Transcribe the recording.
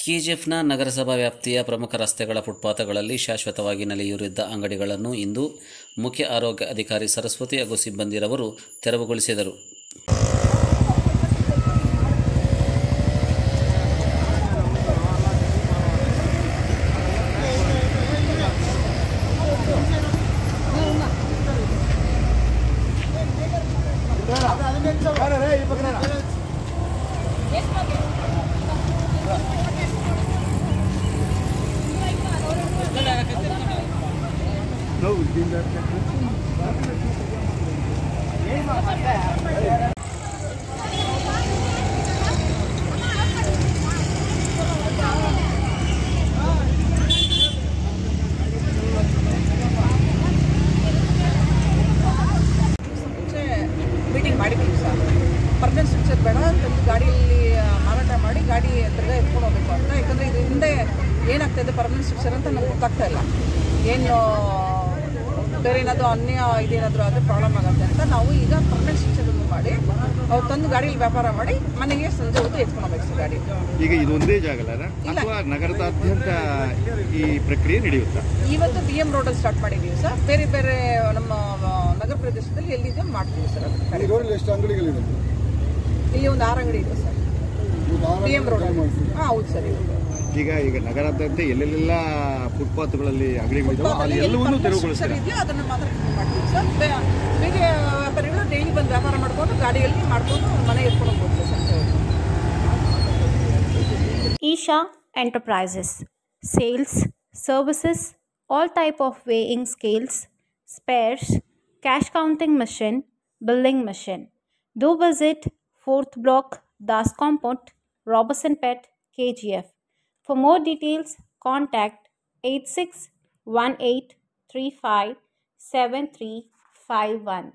ಕೆಜಿಎಫ್ನ ನಗರಸಭಾ ವ್ಯಾಪ್ತಿಯ ಪ್ರಮುಖ ರಸ್ತೆಗಳ ಫುಟ್ಪಾತ್ಗಳಲ್ಲಿ ಶಾಶ್ವತವಾಗಿ ನೆಲೆಯೂರಿದ್ದ ಅಂಗಡಿಗಳನ್ನು ಇಂದು ಮುಖ್ಯ ಆರೋಗ್ಯ ಅಧಿಕಾರಿ ಸರಸ್ವತಿ ಹಾಗೂ ಸಿಬ್ಬಂದಿರವರು ತೆರವುಗೊಳಿಸಿದರು. ಮೀಟಿಂಗ್ ಮಾಡಿದ್ದೀವಿ ಸರ್. ಪರ್ಮನೆಂಟ್ ಸ್ಟ್ರಕ್ಚರ್ ಬೇಡ, ಗಾಡಿಯಲ್ಲಿ ಮಾರಾಟ ಮಾಡಿ ಗಾಡಿ ತಿರ್ಗಾ ಎತ್ಕೊಂಡು ಹೋಗಬೇಕು ಅಂತ. ಯಾಕಂದರೆ ಇದು ಹಿಂದೆ ಏನಾಗ್ತಾಯಿದೆ ಪರ್ಮನೆಂಟ್ ಸ್ಟ್ರಕ್ಚರ್ ಅಂತ ನಮ್ಗೆ ಗೊತ್ತಾಗ್ತಾ ಇಲ್ಲ. ಏನು ಬೇರೆ ಏನಾದರೂ ಅನ್ಯ ಇದೇನಾದರೂ ಆದರೆ ಪ್ರಾಬ್ಲಮ್ ಆಗುತ್ತೆ ಅಂತ ನಾವು ಈಗ ಪರ್ಮನೆಂಟ್ ಸ್ಟ್ರಕ್ಚರನ್ನು ಮಾಡಿ ಅವ್ರು ತಂದು ಗಾಡಿಯಲ್ಲಿ ವ್ಯಾಪಾರ ಮಾಡಿ ಮನೆಗೆ ಸಂಜೆ ಹೊತ್ತು ಎತ್ಕೊಂಡು ಹೋಗ್ಬೇಕು ಸರ್ ಗಾಡಿ. ಈಗ ಇದು ಒಂದೇ ಜಾಗ ಅಲ್ಲ ಅಥವಾ ನಗರದಾದ್ಯಂತ ಈ ಪ್ರಕ್ರಿಯೆ ನಡೆಯುತ್ತಾ? ಇವತ್ತು BM ರೋಡಲ್ಲಿ ಸ್ಟಾರ್ಟ್ ಮಾಡಿದ್ದೀವಿ ಸರ್. ಬೇರೆ ಬೇರೆ ನಮ್ಮ ನಗರ ಪ್ರದೇಶದಲ್ಲಿ ಎಲ್ಲಿದೆ ಮಾಡ್ತೀವಿ ಸರ್. ಎಷ್ಟು ಅಂಗಡಿಗಳಿವೆ? ಇಲ್ಲಿ ಒಂದು 6 ಅಂಗಡಿ ಇದೆ ಸರ್ BM ರೋಡ್. ಹೌದು ಸರ್. ಈಗ ನಗರಾದ್ಯಂತ ಎಲ್ಲೆಲ್ಲ ಫುಟ್ಪಾತ್ಗಳಲ್ಲಿ ಅಂಗಡಿಗಳಿದ್ದಾವೆ ಎಲ್ಲವನ್ನೂ ತೆರವುಗೊಳಿಸ್ತಾರೆ. ಅದನ್ನು ಮಾತ್ರ ಮಾಡ್ತೀವಿ ಸರ್. ಬೇರೆ ವ್ಯಾಪಾರಿಗಳು ಡೈಲಿ ಬಂದು ವ್ಯಾಪಾರ ಮಾಡ್ಕೊಂಡು ಗಾಡಿಯಲ್ಲಿ ಮಾಡ್ಕೊಂಡು ಮನೆಗೆ ಎತ್ಕೊಂಡು ಹೋಗ್ಬೋದು sir. Isha Enterprises sales, services, all type of weighing scales, spares, cash counting machine, billing machine. Do visit 4th block, Das Compound, Robertson Pet, KGF. For more details, contact 8618357351.